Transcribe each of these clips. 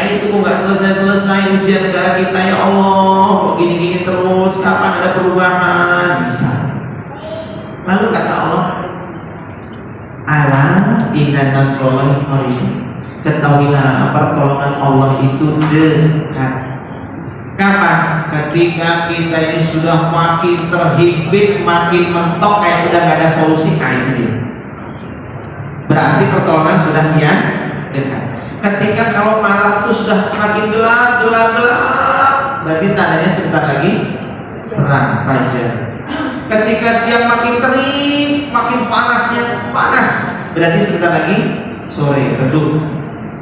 ini tunggu nggak selesai ujian negara kita, ya Allah, kok gini-gini terus, kapan ada perubahan? Bisa. Lalu kata Allah, ala inna nasrollahi qarib, ketahuilah pertolongan Allah itu dekat. Kapan? Ketika kita ini sudah makin terhimpit, makin mentok, kayak udah gak ada solusi, itu berarti pertolongan sudah kian dekat. Ketika kalau malam itu sudah semakin gelap, berarti tandanya sebentar lagi terang fajar. Ketika siang makin terik, makin panas, berarti sebentar lagi sore redup.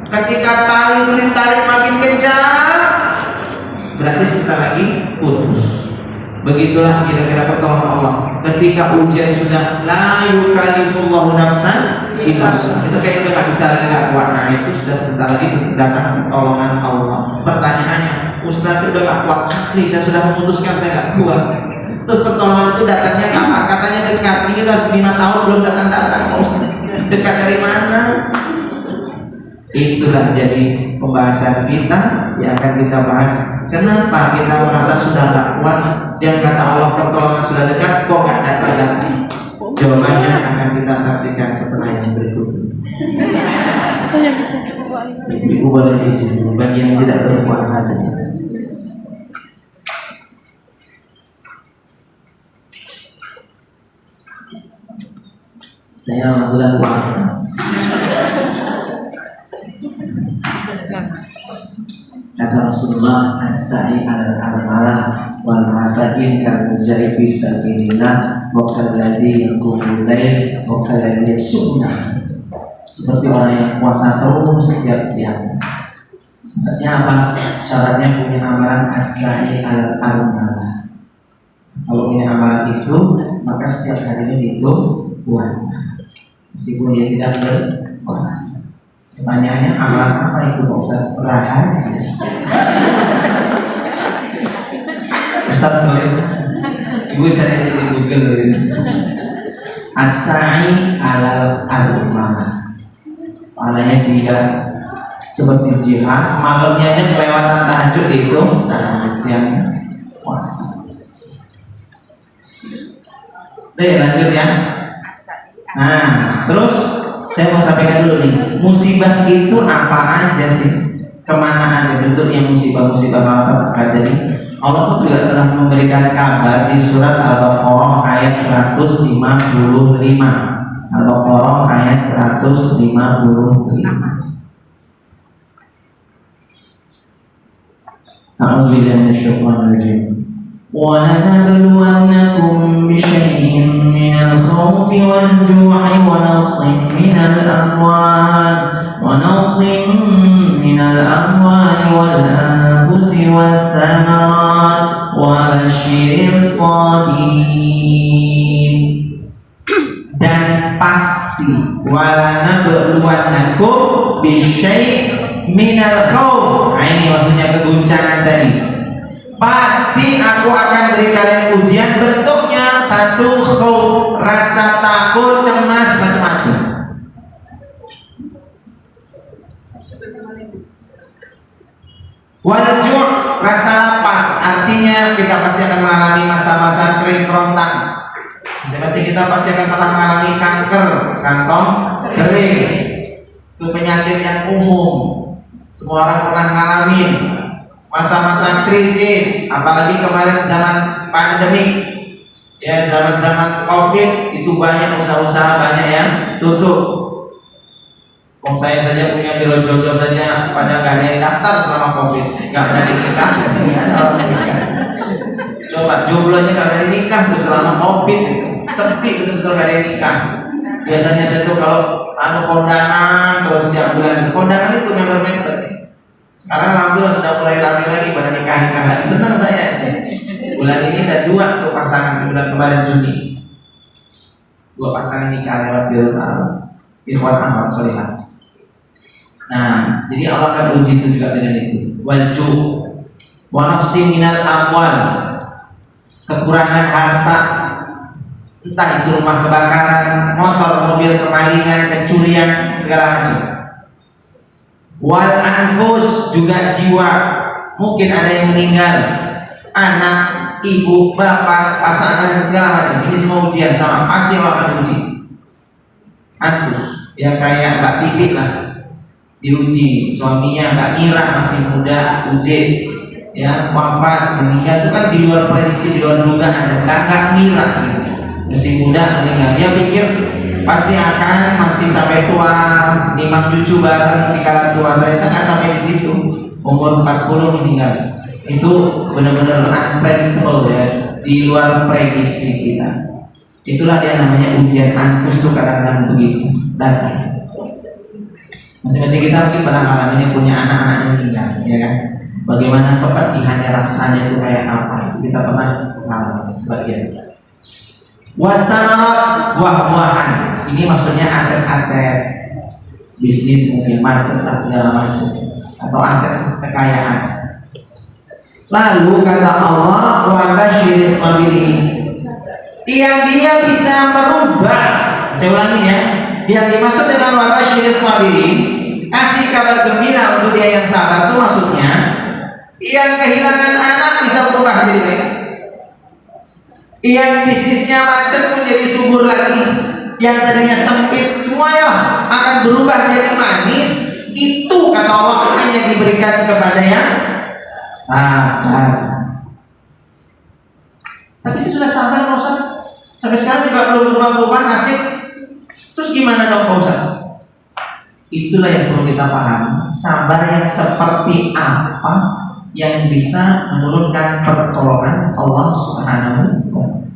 Ketika tali itu ditarik makin kencang, berarti sebentar lagi putus. Begitulah kira-kira pertolongan Allah. Ketika ujian sudah la yukallifullahu nafsan illa wus'aha, itu kayak udah gak bisa lagi, gak kuat. Nah itu sudah sebentar lagi datang pertolongan Allah. Pertanyaannya, Ustaz saya udah gak kuat, asli saya sudah memutuskan saya gak kuat. Terus pertolongan itu datangnya kapan? Katanya dekat. Ini udah 5 tahun belum datang-datang, Ustaz. Dekat dari mana? Itulah jadi pembahasan kita yang akan kita bahas. Kenapa kita merasa sudah gak kuat? Yang kata Allah pertolongan sudah dekat, kok gak datang-datang? Jawabannya akan kita saksikan setelah yang berikut. Itu yang bisa diubah. Diubah dari sini, bagi yang tidak berpuasa saja. Saya bulan puasa. Kata Rasulullah, as-sa'i al-armalah wal masakin kal mujahid fi sabilillah wa kalladzi yaqumu lail wa kalladzi sunnah. Seperti orang yang puasa terus setiap siang. Syaratnya apa? Syaratnya punya amalan as-sa'i al-armalah. Kalau punya amalan itu, maka setiap harinya itu puasa, meskipun dia tidak berpuasa. Pertanyaannya, amalan apa itu Pak Ustaz? Rahasia. Ustaz boleh? Ibu cari di Google ini. As-sa'i alal armah. Maknanya tidak seperti jihad, malamnya aja kelewatan tahajud itu, tahajud siangnya puasa. Baik, lanjut ya. Nah, terus saya mau sampaikan dulu nih, musibah itu apa aja sih? Kemana ada bentuknya musibah-musibah apa aja nih? Allah pun juga telah memberikan kabar di surat Al-Baqarah ayat 155. Al-Baqarah ayat 155. A'udzubillahi minasyaitonir rajim. وَلَنَبْلُوَنَّكُمْ بِشَيْءٍ مِنَ الْخَوْفِ وَالْجُوعِ وَنَقْصٍ مِنَ الْأَمْوَالِ وَالْأَنفُسِ وَالثَّمَرَاتِ وَبَشِّرِ الصَّابِرِينَ. Dan pasti وَلَنَبْلُوَنَّكُمْ بِشَيْءٍ مِنَ الْخَوْفِ. Nah, ini maksudnya keguncangan tadi. Pasti aku akan beri kalian ujian, bentuknya satu khauf, rasa takut, cemas, macam-macam. Wal-ju', rasa lapar, artinya kita pasti akan mengalami masa-masa kering kerontang. Pasti kita pasti akan pernah mengalami kanker kantong kering. Itu penyakit yang umum, semua orang pernah mengalami. Masa-masa krisis, apalagi kemarin zaman pandemi, ya zaman-zaman COVID itu banyak usaha-usaha banyak yang tutup. Saya saja punya biro jodoh saja pada gak ada yang daftar selama COVID, gak berani nikah, Coba jomblonya gak berani nikah tuh selama COVID itu sepi, betul-betul gak ada yang nikah. Biasanya saya tuh kalau kondangan terus tiap bulan, kondangan itu member-member. Sekarang alhamdulillah sudah mulai ramai lagi pada nikah-nikah lagi. Senang saya sih. Bulan ini ada 2 tuh pasangan, bulan kemarin Juni. 2 pasangan nikah lewat jalur ikhwan akhwat sholihah. Nah, jadi Allah akan uji itu juga dengan itu. Walju, wa nafsi minal amwal, kekurangan harta, entah itu rumah kebakaran, motor, mobil kemalingan, kecurian, segala macam. Wal anfus, juga jiwa. Mungkin ada yang meninggal, anak, ibu, bapak, pasangan, segala macam. Ini semua ujian, sama pasti Allah akan uji. Anfus, ya kayak Mbak Pipit lah, diuji. Suaminya Mbak Mira masih muda, uji, ya wafat, meninggal itu kan di luar prediksi, di luar dugaan. Kakak Mira gitu, masih muda meninggal. Dia pikir pasti akan masih sampai tua, nimang cucu bareng di kala tua. Ternyata nggak sampai di situ. Umur 40 meninggal. Itu benar-benar unpredictable ya, di luar prediksi kita. Itulah dia namanya ujian anfus tuh kadang-kadang begitu. Dan masing-masing kita mungkin pernah ngalamin, punya anak-anak yang meninggal, ya kan? Bagaimana kepedihannya, rasanya itu kayak apa? Itu kita pernah mengalami sebagian. Wasamarat, buah-buahan. Ini maksudnya aset-aset bisnis, mungkin macet dan segala macam, atau aset kekayaan. Lalu kata Allah, wa basyiris sabirin, yang dia bisa merubah. Saya ulangi ya, yang dimaksud dengan wa basyiris sabirin, kasih kabar gembira untuk dia yang sabar, itu maksudnya yang kehilangan anak bisa berubah jadi baik, yang bisnisnya macet menjadi subur lagi, yang tadinya sempit semuanya akan berubah jadi manis. Itu kata Allah hanya diberikan kepada yang sabar. Tapi saya sudah sabar Pak Ustaz, sampai sekarang juga belum berubah-ubah nasib. Terus gimana dong Pak Ustaz? Itulah yang perlu kita pahami. Sabar yang seperti apa yang bisa menurunkan pertolongan Allah Subhanahu wa Ta'ala.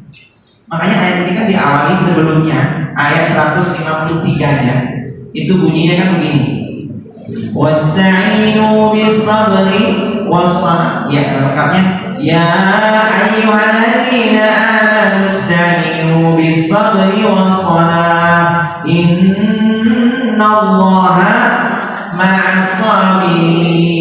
Makanya ayat ini kan diawali sebelumnya, ayat 153-nya itu bunyinya kan begini, wasta'inu bis-sabri was-salah. Ya, lengkapnya, ya ayyuhalladzina amanu ista'inu bis-sabri was-salah innallaha ma'as-sabirin.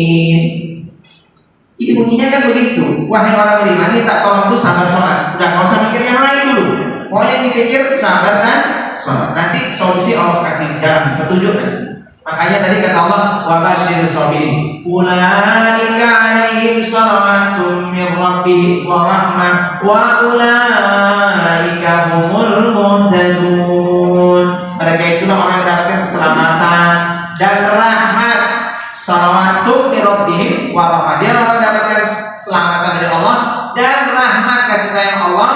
Ini bunyinya kan begitu. Wahai orang beriman, minta tolong tuh sabar sholat. Udah nggak usah mikir yang lain dulu. Pokoknya yang dipikir sabar dan sholat. Nanti solusi Allah kasih jalan petunjuk nanti. Makanya tadi kata Allah, wa basyirus sabirin. Ulaika 'alaihim salawatun min rabbihim wa rahmah wa ulaika humul muhtadun. Mereka itulah orang yang mendapatkan keselamatan dan rahmat. Salawatun min rabbihim wa rahmah. Dia orang mendapatkan keselamatan dari Allah dan rahmat, kasih sayang Allah.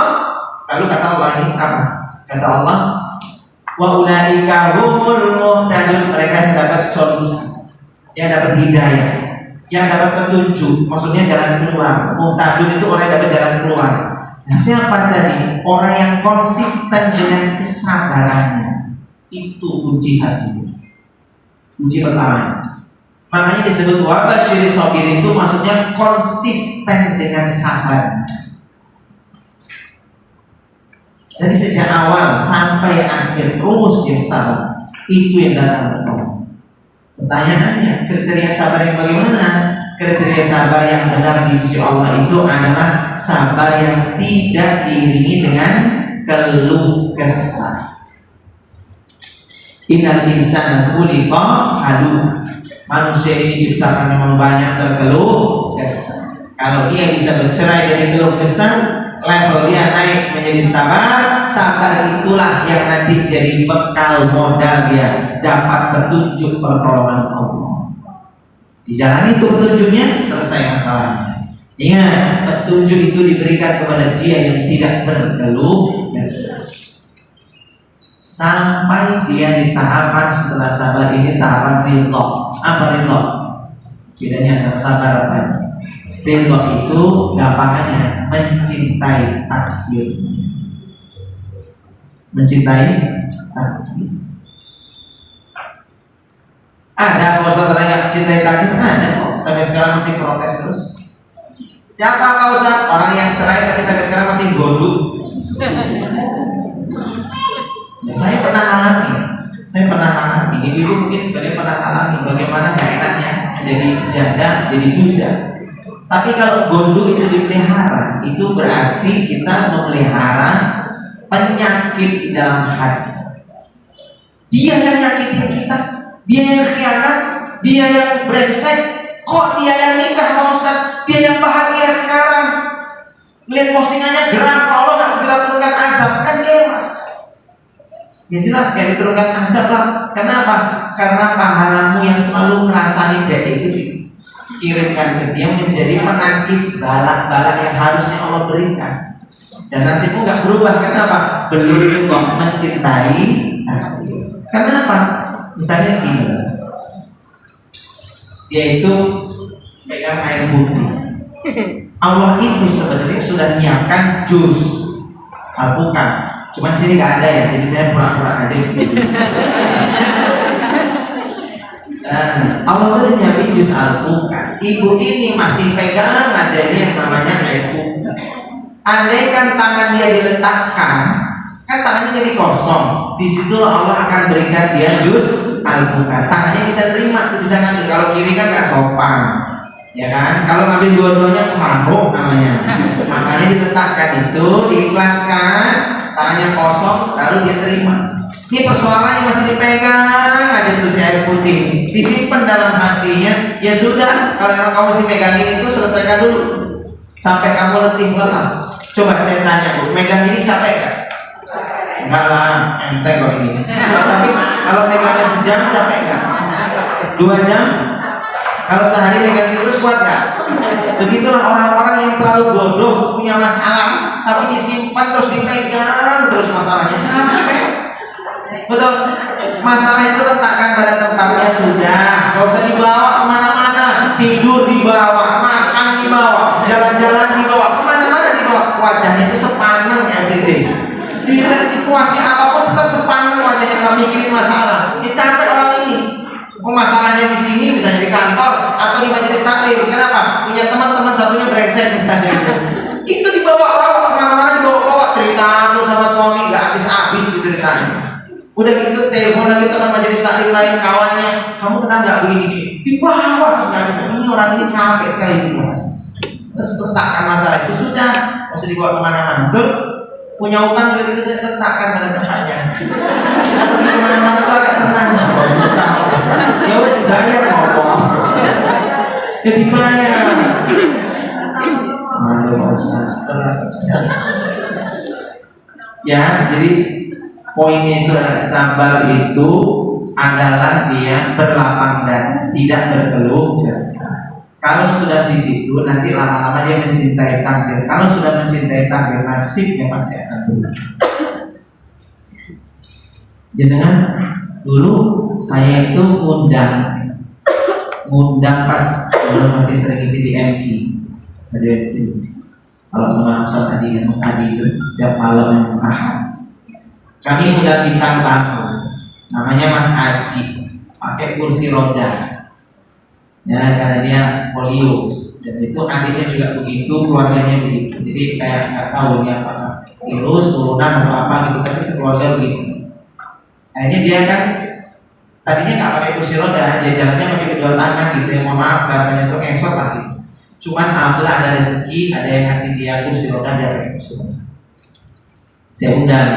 Lalu kata Allah ini apa? Kata Allah, wa ulaika humul muhtadun. Mereka yang dapat solusi, yang dapat hidayah, yang dapat petunjuk. Maksudnya jalan keluar. Muhtadun itu orang yang dapat jalan keluar. Nah, siapa tadi? Orang yang konsisten dengan kesabarannya. Itu kunci satu. Kunci pertama. Makanya disebut wa basyiris sabirin, itu maksudnya konsisten dengan sabar. Jadi sejak awal sampai akhir terus dia sabar. Itu yang datang bertolong. Pertanyaannya, kriteria sabar yang bagaimana? Kriteria sabar yang benar di sisi Allah itu adalah sabar yang tidak diiringi dengan keluh kesah. Innal insana khuliqa halu'a. Manusia ini diciptakan memang banyak terkeluh kesah. Kalau dia bisa bercerai dari keluh kesah, level dia naik menjadi sabar. Sabar itulah yang nanti jadi bekal modal dia dapat petunjuk pertolongan Allah. Dijalani itu petunjuknya, selesai masalahnya. Ingat, petunjuk itu diberikan kepada dia yang tidak berkeluh kesah. Sampai dia di tahapan setelah sabar ini, tahapan ridho. Apa ridho? Bedanya sama sabar apa? Ridho itu gampangannya mencintai takdir. Mencintai takdir. Ada Pak Ustaz yang cintai takdir? Ada kok. Sampai sekarang masih protes terus. Siapa Pak Ustaz? Orang yang cerai tapi sampai sekarang masih gondok. Ya, saya pernah alami. Ini dulu mungkin sebenarnya pernah alami bagaimana gak enaknya menjadi janda, jadi duda. Tapi kalau gondok itu dipelihara, itu berarti kita memelihara penyakit di dalam hati. Dia yang nyakitin kita, dia yang khianat, Dia yang brengsek, kok dia yang nikah Pak Ustaz? Dia yang bahagia sekarang. Lihat postingannya geram, Allah nggak segera turunkan azab, kan dia mas. Ya jelas kayak diturunkan azab lah. Kenapa? Karena pahalamu yang selalu merasani dia itu dikirimkan ke dia menjadi penangkis balak-balak yang harusnya Allah berikan. Dan nasibmu nggak berubah. Kenapa? Belum juga mencintai takdir. Kenapa? Misalnya gini, yaitu pegang air putih. Allah itu sebenarnya sudah menyiapkan jus, bukan. Cuman sini nggak ada ya, jadi saya pura-pura aja. Allah sudah nyiapin jus alpukat. Ibu ini masih pegang aja ini yang namanya air putih. Andaikan tangan dia diletakkan, kan tangannya jadi kosong. Di situ Allah akan berikan dia jus alpukat. Tangannya bisa terima, bisa ngambil. Kalau kiri kan nggak sopan, ya kan? Kalau ngambil dua-duanya kemabuk namanya. Makanya diletakkan itu, diikhlaskan, tangannya kosong, baru dia terima. Ini persoalannya masih dipegang aja tuh si air putih, disimpan dalam hatinya. Ya sudah, kalau kamu masih megangin itu selesaikan dulu sampai kamu letih lelah. Coba saya tanya Bu, megang ini capek gak? Enggak lah, enteng kok ini. Tapi kalau megangnya sejam capek gak? 2 jam? Kalau sehari megang terus kuat gak? Begitulah orang-orang yang terlalu bodoh, punya masalah tapi disimpan terus dipegang terus masalahnya, capek. Betul. Masalah itu letakkan pada tempatnya sudah. Gak usah dibawa kemana-mana. Tidur dibawa, makan dibawa, jalan-jalan dibawa, kemana-mana dibawa. Wajahnya itu sepaneng everyday. Di situasi apapun tetap sepaneng wajahnya, nggak mikirin masalah. Dia capek orang ini. Masalahnya di sini, misalnya di kantor atau di majelis taklim. Kenapa? Punya teman-teman satunya brengsek misalnya. Itu dibawa-bawa kemana-mana, dibawa-bawa cerita tuh sama suami nggak habis-habis ceritanya. Udah gitu telepon lagi teman majelis taklim lain kawannya, kamu kenal nggak begini? Dibawa terus ini orang ini capek sekali gitu mas. Terus letakkan masalah itu sudah, nggak usah dibawa kemana-mana. Tuh punya utang juga gitu saya letakkan pada tempatnya. Atau di kemana-mana tuh agak tenang. Susah. Ya wes dibayar ngomong. Ya dibayar. Ya jadi poinnya itu adalah sabar itu adalah dia berlapang dan tidak berkeluh kesah. Kalau sudah di situ nanti lama-lama dia mencintai takdir. Kalau sudah mencintai takdir, nasibnya pasti akan turun. Jangan dulu saya itu ngundang pas dulu masih sering isi di MG. Kalau sama Ustaz tadi yang Mas Adi itu setiap malam yang Ahad. Kami sudah bintang tamu, namanya Mas Aji, pakai kursi roda, ya karena dia polio, dan itu adiknya juga begitu, keluarganya begitu. Jadi kayak nggak tahu dia apakah virus, turunan atau apa gitu, tapi sekeluarga begitu. Akhirnya dia kan tadinya nggak pakai kursi roda, dia jalannya pakai kedua tangan gitu. Ya mohon maaf bahasanya itu ngesot lagi. Cuman alhamdulillah ada rezeki, ada yang ngasih dia kursi roda, dia pakai kursi roda. Saya undang.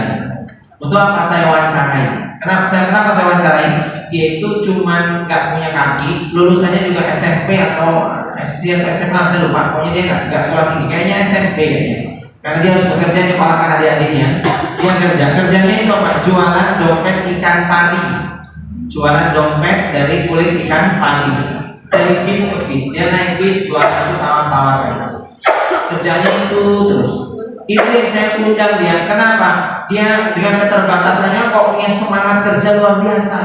Untuk apa saya wawancarai? Kenapa saya wawancarai? Dia itu cuman nggak punya kaki, lulusannya juga SMP atau SD atau SMA saya lupa. Pokoknya dia nggak sekolah tinggi, kayaknya SMP kayaknya. Karena dia harus bekerja nyekolahkan adik-adiknya. Dia kerjanya itu apa? Jualan dompet ikan pari. Jualan dompet dari kulit ikan pari. Dari bis ke bis, dia naik bis jualan itu tawar-tawar. Kerjanya itu terus. Itu yang saya undang dia. Kenapa? Dia dengan keterbatasannya kok punya semangat kerja luar biasa.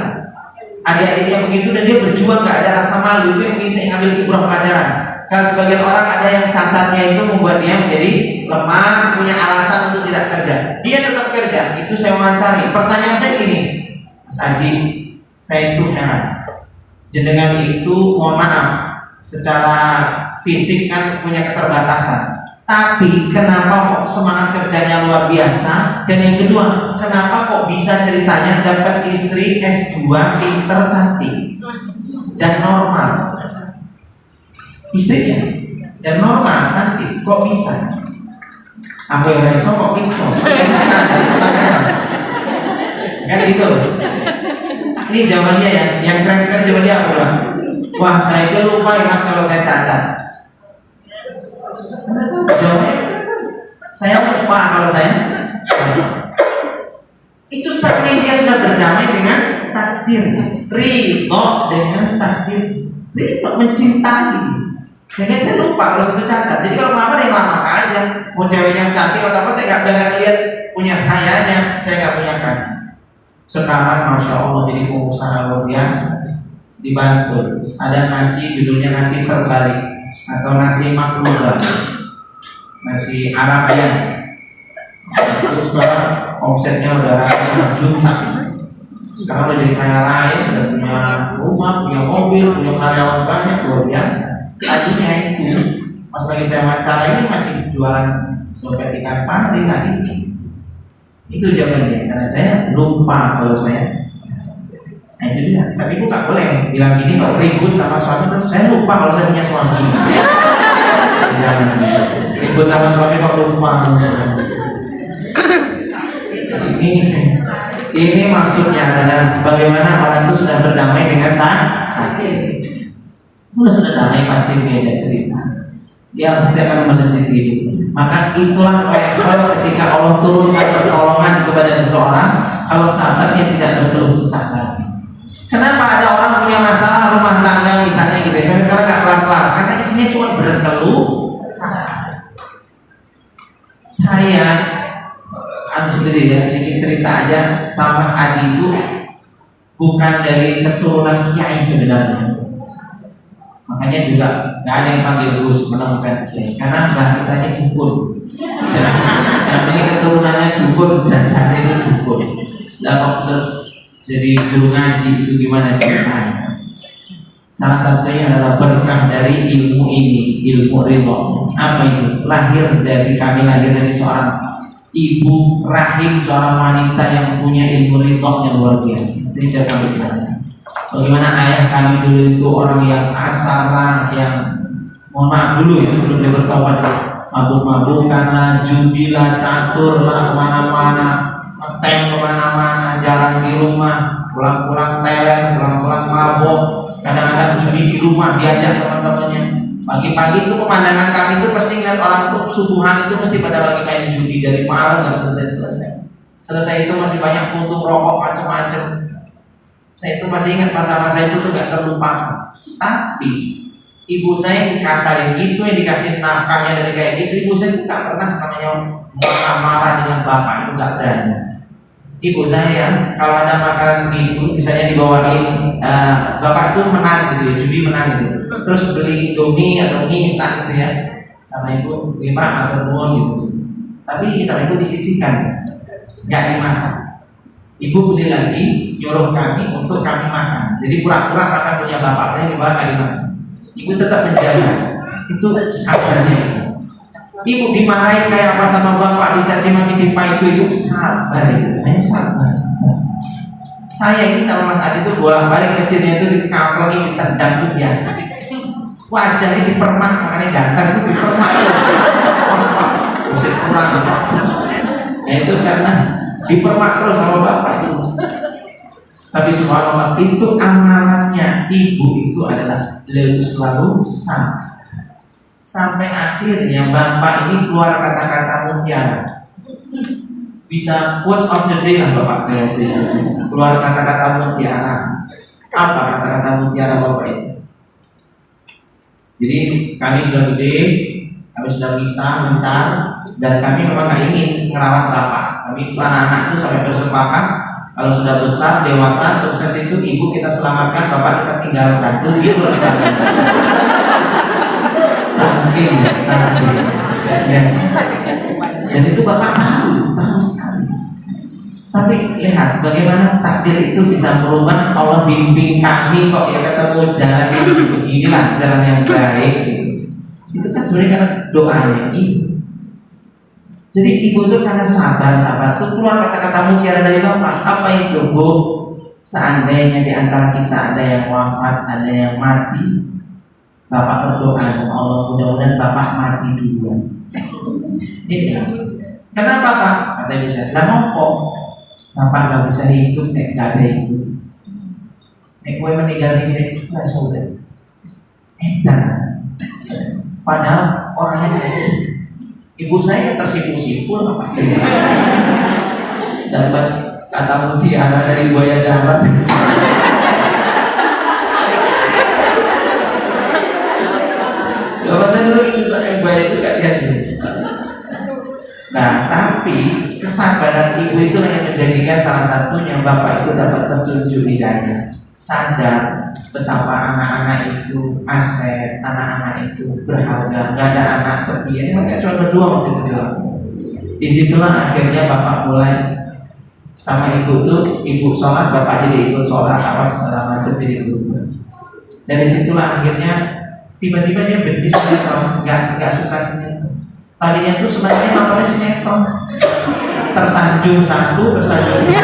Adik-adiknya begitu dan dia berjuang, nggak ada rasa malu. Itu yang bisa ngambil ibrah pelajaran. Kalau sebagian orang ada yang cacatnya itu membuat dia menjadi lemah, punya alasan untuk tidak kerja. Dia tetap kerja. Itu saya wawancari. Pertanyaan saya gini, Mas Haji, saya itu heran. Jenengan itu mohon maaf, secara fisik kan punya keterbatasan. Tapi kenapa kok semangat kerjanya luar biasa? Dan yang kedua, kenapa kok bisa ceritanya dapat istri S2 pinter cantik dan normal? Istrinya dan normal cantik, kok bisa? Apa yang iso kok bisa? Kan gitu. Ini jawabannya ya, yang keren sekali jawabannya apa? Wah, saya itu lupa ya mas kalau saya cacat. Jawabnya, saya lupa kalau saya cacat. Itu saatnya dia sudah berdamai dengan takdir, ridho dengan takdir, ridho mencintai. Sehingga saya lupa kalau itu cacat. Jadi kalau apa yang lama aja, mau ceweknya cantik atau apa, saya nggak lihat punya sayanya, saya nggak punya kan. Sekarang masya Allah jadi pengusaha luar biasa, dibantu. Ada nasi judulnya nasi terbalik atau nasi makluba, nasi Arabian. Terus sekarang omsetnya udah ratusan juta. Sekarang udah jadi kaya raya, sudah punya rumah, punya mobil, punya karyawan banyak, luar biasa. Tadinya itu pas lagi saya wawancara ini masih jualan dompet ikan pari hari ini. Itu jawabannya, karena saya lupa kalau saya. Nah itu dia. Tapi ibu nggak boleh bilang gini kalau ribut sama suami terus saya lupa kalau saya punya suami. Jangan ribut sama suami kok lupa. Ini maksudnya adalah bagaimana orang itu sudah berdamai dengan takdir. Kalau sudah damai pasti beda cerita. Dia pasti akan melejit hidup. Maka itulah level ketika Allah turunkan pertolongan kepada seseorang. Kalau sahabatnya tidak berkeluh kesah lagi. Kenapa ada orang punya masalah rumah tangga misalnya gitu? Saya sekarang nggak kelar-kelar karena isinya cuma berkeluh. Saya harus sendiri ya sedikit cerita aja sama Mas Adi itu bukan dari keturunan kiai sebenarnya. Makanya juga nggak ada yang panggil Gus menemukan kiai karena mbah kita ini dukun. Yang ini keturunannya dukun, jajan itu dukun. Nggak maksud jadi guru ngaji itu gimana ceritanya? Salah satunya adalah berkah dari ilmu ini, ilmu ridho. Apa itu? Lahir dari seorang ibu rahim, seorang wanita yang punya ilmu ridho yang luar biasa. Ini saya tahu. Bagaimana ayah kami dulu itu orang yang asal yang mohon maaf dulu ya sebelum dia bertobat, mabuk-mabukan lah, judi lah, catur lah, kemana-mana, ngeteng kemana-mana, jalan di rumah, pulang-pulang teler, pulang-pulang mabuk, kadang-kadang judi di rumah diajak teman-temannya. Pagi-pagi itu pemandangan kami itu pasti ngeliat orang tuh subuhan itu mesti pada lagi main judi dari malam nggak selesai. Selesai itu masih banyak puntung rokok macam-macam. Saya itu masih ingat masa-masa itu tuh gak terlupakan. Tapi ibu saya dikasarin gitu, yang dikasih nafkahnya dari kayak gitu, ibu saya itu gak pernah namanya marah-marah dengan bapak, itu gak berani. Ibu saya kalau ada makanan gitu, misalnya dibawain bapak tuh menang gitu ya, judi menang gitu. Terus beli Indomie atau mie instan gitu ya, sama ibu 5 atau 10 gitu. Tapi sama ibu disisihkan, gak dimasak. Ibu beli lagi, nyuruh kami untuk kami makan. Jadi pura-pura makan punya bapak saya dibawa kali makan. Ibu tetap menjaga. Itu sabarnya ibu. Ibu dimarahin kayak apa sama bapak, dicaci maki timpa itu ibu sabar ibu. Hanya sabar. Saya ini sama Mas Adi itu bolak-balik kecilnya itu dikapelin, ditendang itu biasa. Wajahnya dipermak, makanya datang itu dipermak. Usir kurang. Nah itu karena dipermak terus sama bapak itu. Tapi subhanallah itu amalannya ibu itu adalah selalu sampai akhirnya bapak ini keluar kata-kata mutiara. Bisa quotes of the day lah bapak saya itu. Keluar kata-kata mutiara. Apa kata-kata mutiara bapak itu? Jadi kami sudah gede, kami sudah bisa mencar, dan kami memang gak ingin merawat bapak. Kami anak-anak itu sampai bersepakat kalau sudah besar, dewasa, sukses itu ibu kita selamatkan, bapak kita tinggalkan. Itu gitu rencana. Saking. Dan itu bapak tahu sekali. Tapi lihat bagaimana takdir itu bisa merubah. Allah bimbing kami kok ya ketemu jalan yang beginilah jalan yang baik. Itu kan sebenarnya karena doanya ibu. Jadi ibu itu karena sabar itu keluar kata-kata mutiara dari bapak. Apa itu bu? Seandainya di antara kita ada yang wafat, ada yang mati, bapak berdoa sama Allah mudah-mudahan bapak mati duluan. Ini kenapa pak? Kata ibu saya, lah ngopok bapak gak bisa hidup, gak ada ibu. Gue meninggal di sini, lah sudah. edan. Padahal orangnya baik. Ibu saya tersipu-sipu apa pasti dapat kata mutiara dari buaya darat. Bapak saya dulu itu soalnya buaya itu gak jadi. Nah, tapi kesabaran ibu itulah yang menjadikan salah satunya bapak itu dapat petunjuk hidayah. Sadar betapa anak-anak itu aset, anak-anak itu berharga, nggak ada anak sepi. Ini mereka cuma berdua waktu itu dilakukan. Disitulah akhirnya bapak mulai sama ibu tuh, ibu sholat, bapak jadi ikut sholat apa segala macam jadi berubah. Dan disitulah akhirnya tiba-tiba dia benci sinetron, nggak suka sinetron. Tadinya tuh sebenarnya nontonnya sinetron, tersanjung satu, tersanjung dua.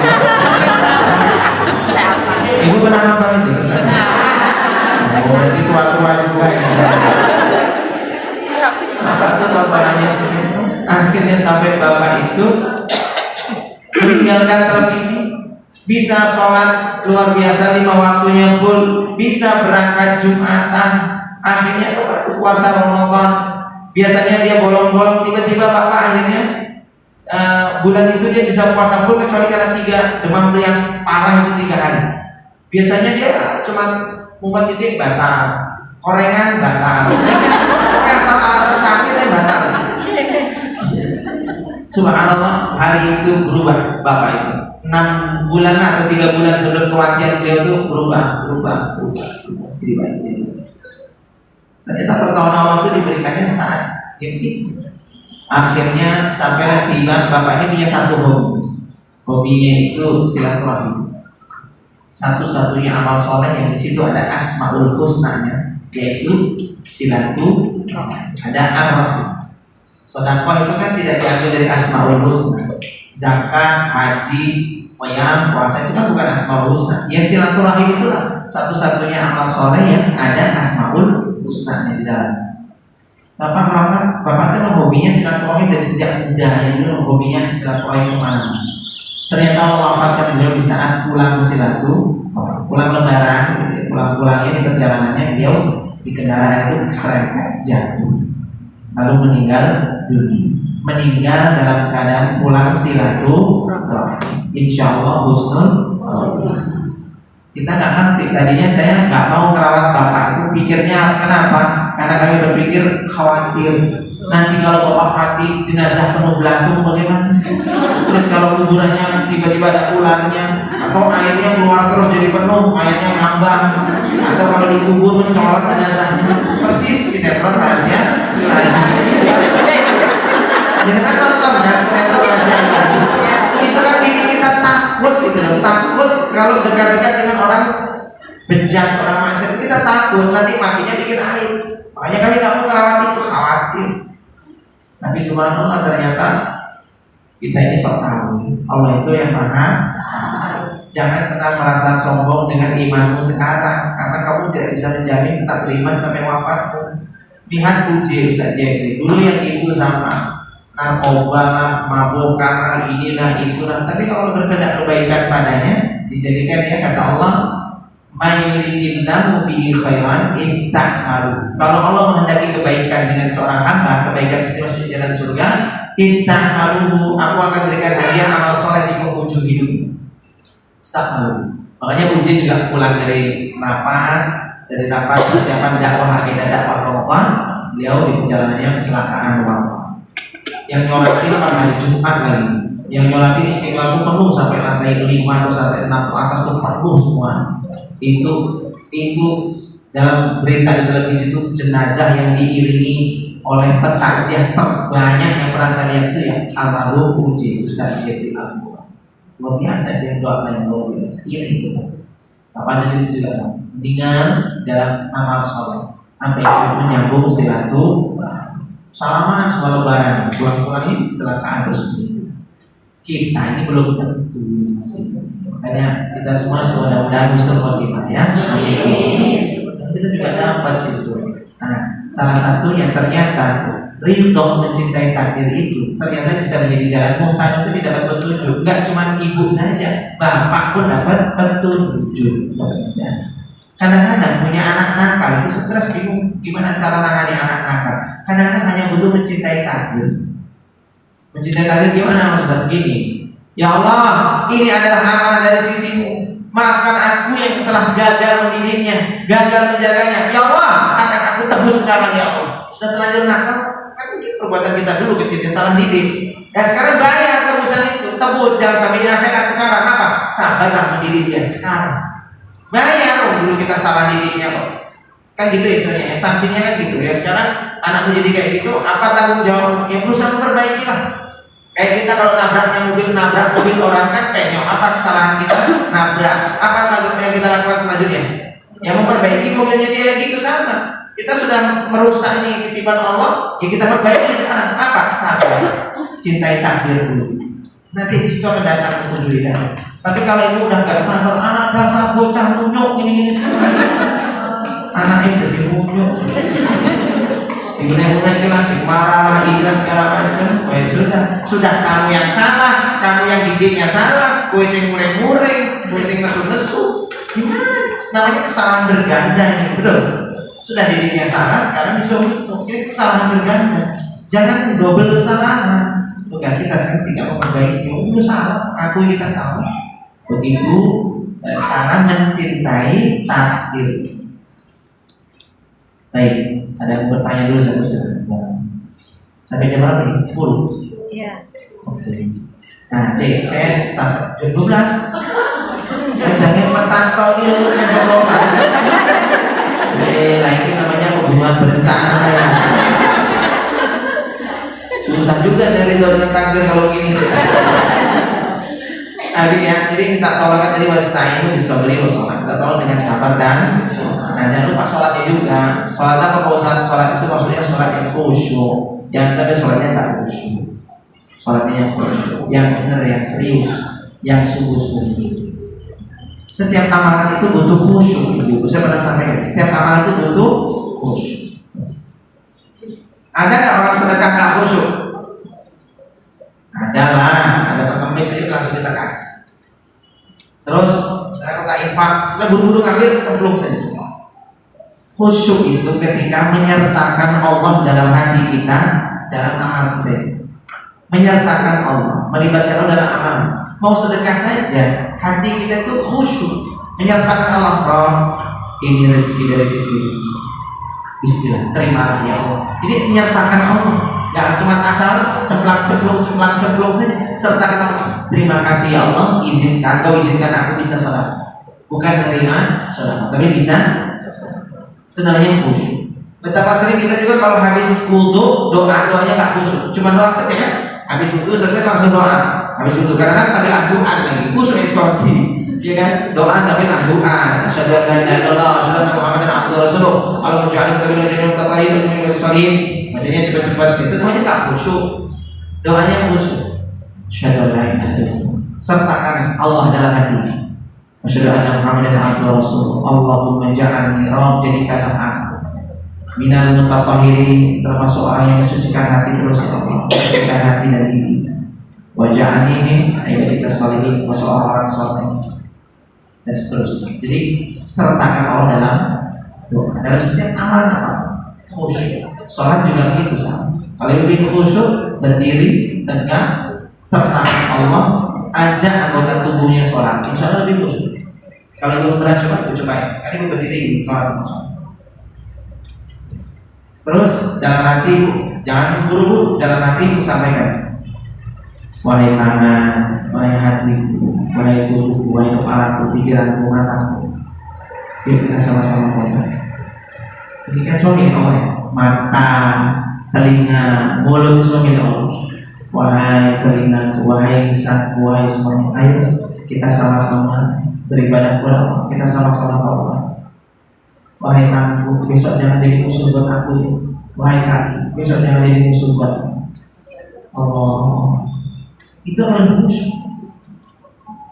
Ibu pernah nonton itu tersanjung? Oh, berarti tua-tua juga ya. Bapak tuh tontonannya sinetron. Akhirnya sampai bapak itu meninggalkan televisi, bisa sholat luar biasa 5 waktunya full, bisa berangkat Jumatan. Akhirnya bapak puasa Ramadan. Biasanya dia bolong-bolong, tiba-tiba bapak akhirnya bulan itu dia bisa puasa full kecuali karena 3 demam yang parah itu 3 hari. Biasanya dia cuma mumpet sidik batal, korengan batal, asal sakit dia batal. Subhanallah, hari itu berubah bapak itu. 6 bulan atau 3 bulan sebelum kematian beliau itu berubah. Jadi baik. Ternyata pertolongan Allah itu diberikannya saat ini. Akhirnya sampai tiba bapak ini punya satu hobi. Hobinya itu silaturahmi. Satu-satunya amal soleh yang di situ ada asmaul husnanya, yaitu silaturahmi. Ada ar-rahim. Sedekah itu kan tidak diambil dari asmaul husna. Zakat, haji, shiyam, puasa itu kan bukan asmaul husna. Ya silaturahim itulah satu-satunya amal soleh yang ada asmaul husna di dalam. Bapak kan hobinya silaturahim dari sejak muda. Yang dulu hobinya silaturahim kemana? Ternyata Allah wafatkan beliau di saat pulang pulang lebaran, pulang-pulangnya di perjalanannya beliau di kendaraan itu keserempet jatuh, lalu meninggal dunia. Meninggal dalam keadaan pulang silaturahim. Insyaallah husnul. Kita nggak ngerti. Tadinya saya nggak mau merawat bapak itu. Pikirnya kenapa? Karena kami berpikir khawatir nanti kalau bapak mati jenazah penuh belatung bagaimana? Terus kalau kuburannya tiba-tiba ada ularnya, atau airnya keluar terus jadi penuh, airnya ngambang, atau kalau dikubur mencolot jenazahnya. Persis sinetron rahasia lagi. Jadi kan nonton kan sinetron rahasia lagi. Itu kan bikin kita takut gitu loh. Takut kalau dekat-dekat dengan orang bejat, orang maksiat, kita takut nanti matinya bikin air. Makanya kami nggak mau merawat itu, khawatir. Tapi subhanallah ternyata kita ini sok tahu. Allah itu yang maha. Jangan pernah merasa sombong dengan imanmu sekarang, karena kamu tidak bisa menjamin tetap beriman sampai wafatmu. Lihat uji Ustaz Jebri, dulu yang itu sama narkoba, mabukan, inilah itulah. Tapi kalau berkehendak kebaikan padanya, dijadikan dia kata Allah, mayuridillahu bihi khairan istahmaru. Kalau Allah menghendaki kebaikan dengan seorang hamba, kebaikan itu maksudnya jalan surga, istahmaruhu, aku akan berikan hadiah amal soleh di penghujung hidup. Istahmaru. Makanya uji juga pulang dari rapat persiapan dakwah agenda dakwah Ramadan, beliau di perjalanannya kecelakaan wafat. Yang nyolatin pas hari Jumat kali, yang nyolatin Istiqlal itu penuh sampai lantai 5 atau sampai 6 atas tuh penuh semua. Itu dalam berita di televisi itu jenazah yang diiringi oleh petaksiah terbanyak yang pernah saya lihat itu ya almarhum Uji Ustaz Jebri Al-Quran. Luar biasa dia doakan yang luar biasa. Itu apa saja itu juga sama. Dengan dalam amal soleh, apa itu menyambung silaturahmi. Salaman semua lebaran, pulang-pulang kecelakaan terus. Kita ini belum tentu masih. Makanya kita semua mudah-mudahan husnul khotimah ya. Amin. Dan kita juga dapat itu. Nah, salah satunya ternyata ridho mencintai takdir itu ternyata bisa menjadi jalan muhtan itu dapat petunjuk. Enggak cuma ibu saja, bapak pun dapat petunjuk. Kadang-kadang punya anak nakal itu stres, bingung gimana cara nangani anak nakal. Kadang-kadang hanya butuh mencintai takdir. Mencintai takdir gimana maksudnya? Gini, ya Allah, ini adalah amanah dari sisimu. Maafkan aku yang telah gagal mendidiknya, gagal menjaganya. Ya Allah, akan aku tebus sekarang ya Allah. Sudah terlanjur nakal, kan mungkin perbuatan kita dulu kecilnya salah didik. Ya sekarang bayar tebusan itu, tebus, jangan sampai di akhirat. Sekarang apa? Sabarlah mendidik dia sekarang. Bayar, dulu kita salah didiknya kok. Kan gitu istilahnya, sanksinya kan gitu ya. Sekarang anakku jadi kayak gitu, apa tanggung jawab? Ya berusaha memperbaiki lah. Kayak kita kalau nabrak mobil orang kan penyok, apa kesalahan kita? Nabrak. Apa tanggung yang kita lakukan selanjutnya? Ya memperbaiki mobilnya dia gitu sama. Kita sudah merusak nih titipan Allah, ya kita perbaiki sekarang. Apa? Sabar. Cintai takdir dulu. Nanti di situ akan datang petunjuk hidayah. Tapi kalau ibu udah gak sabar, anak dasar bocah munyuk gini semua. Anaknya sudah si munyuk. Dimulai kelas marah lagi segala macam. Oh sudah kamu yang salah, kamu yang didiknya salah, kue sing mureng-mureng, kue sing nesu-nesu. Gimana? Namanya kesalahan berganda ini, betul? Sudah didiknya salah, sekarang disuruh ini kesalahan berganda. Jangan double kesalahan. Tugas kita sekarang tidak memperbaiki. Udah salah, akui kita salah. Begitu cara mencintai takdir. Baik, ada yang bertanya dulu satu sampai jam berapa nih? 10? Iya. Oke. Nah, saya sampai jam 12. Jangan pertantau itu jam 12. Nah ini namanya pembunuhan berencana ya. Susah juga saya ridho dengan takdir kalau begini. Jadi minta tolong tadi wasta'inu bis-sabri wa shalah. Kita tolong dengan sabar dan jangan lupa sholatnya juga. Sholat apa Ustaz? Sholat itu maksudnya sholat yang khusyuk. Jangan sampai sholatnya tak khusyuk. Sholatnya yang khusyuk, yang benar, yang serius, yang sungguh-sungguh. Setiap amalan itu butuh khusyuk. Ibu, saya pernah sampaikan. Setiap amalan itu butuh khusyuk. Ada nggak orang sedekah nggak khusyuk? Adalah, ada pengemis itu langsung kita kasih. Terus saya kata infak, kita buru-buru ngambil cemplung saja semua. Khusyuk itu ketika menyertakan Allah dalam hati kita, dalam amal kita. Menyertakan Allah, melibatkan Allah dalam amal. Mau sedekah saja, hati kita itu khusyuk, menyertakan Allah. Roh, ini rezeki dari sisi Bismillah, terimalah ya Allah. Ini menyertakan Allah. Gak cuma asal cemplung saja. Sertakan Allah. Terima kasih ya Allah, izinkan aku bisa sholat. Bukan menerima sholat, tapi bisa sholat. Itu namanya khusyuk. Betapa sering kita juga kalau habis wudu doanya gak khusyuk, cuma doa saja kan. Habis wudu selesai langsung doa. Habis wudu kadang-kadang sambil doa lagi. Khusyuk seperti ya kan, doa sambil doa. Asyhadu an la ilaha illallah, asyhadu anna Muhammadan abduhu wa rasuluh. Kalau menjadi kita bilang taqarib min salim. Bacanya cepat-cepat, itu namanya tak khusyuk. Doanya khusyuk. Asyhadu an la ilaha illallah. Sertakan Allah dalam hatinya. Asyhadu anna Muhammadan abduhu wa rasuluh. Allahumma ja'alni rabb, jadikanlah aku minal mutatahhirin, termasuk orang yang mensucikan hati terus ya Allah. Mensucikan hati dan diri. Wa ja'alni min ibadika sholihin, termasuk orang-orang saleh. Dan seterusnya. Jadi sertakan Allah dalam doa. Dalam setiap amalan apa? Khusyuk. Sholat juga begitu sama. Kalau lebih khusyuk, berdiri tegak, sertakan Allah, ajak anggota tubuhnya sholat. Insya Allah lebih khusyuk. Kalau belum pernah coba, cobain. Kan ibu berdiri sholat. Terus dalam hati, jangan buru-buru. Dalam hati sampaikan, wahai tangan, wahai hatiku, wahai tubuhku, wahai kepalaku, pikiranku, mataku, yuk kita sama-sama ngomong. Ini kan suami Allah ya. Mata, telinga, mulut semua milik Allah. Wahai telingaku, wahai lisanku, wahai semuanya, ayo kita sama-sama beribadah kepada Allah. Kita sama-sama Allah. Wahai tanganku, besok jangan jadi musuh buat aku ya. Wahai kaki, besok jangan jadi musuh buat aku. Allah, itu adalah musuh.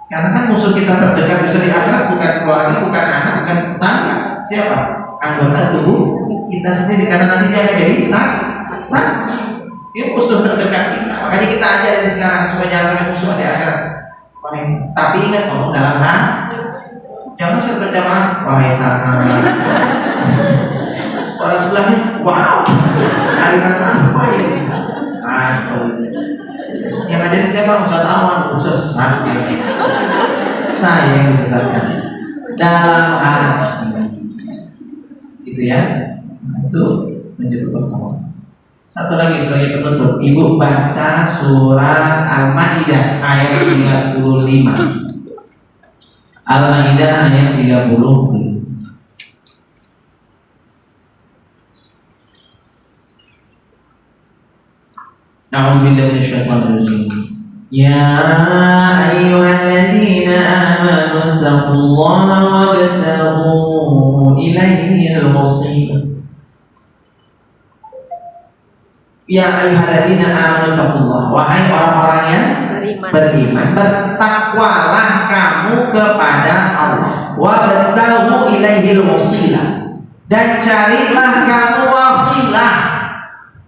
Karena kan musuh kita terdekat besok di akhirat bukan keluarga, bukan anak, bukan tetangga. Siapa? Anggota tubuh kita sendiri, karena nanti dia akan jadi saksi. Ini musuh terdekat kita. Makanya kita ajar dari sekarang supaya jangan sampai musuh di akhirat. Tapi ingat ngomong dalam hati. Jangan sudah berjamaah, wahai tangan. Orang sebelahnya, wow, aliran apa ini? Kacau. Yang ngajarin siapa? Ustaz Awan, Ustaz sesat. Saya yang disesatkan dalam hati. Gitu ya. Itu menjadi pertama. Satu lagi sebagai penutup, Ibu baca surat Al-Maidah ayat 35. Al-Maidah ayat 30. A'udzubillahi minasyaitonir rajim. Ya ayyuhalladzina amanu taqullaha wabtaghu ilaihil wasilah. Ya ayyuhalladzina amanu taqullaha, wahai orang-orang yang beriman, bertakwalah kamu kepada Allah. Wabtaghu ilaihil wasilah, dan carilah kamu wasilah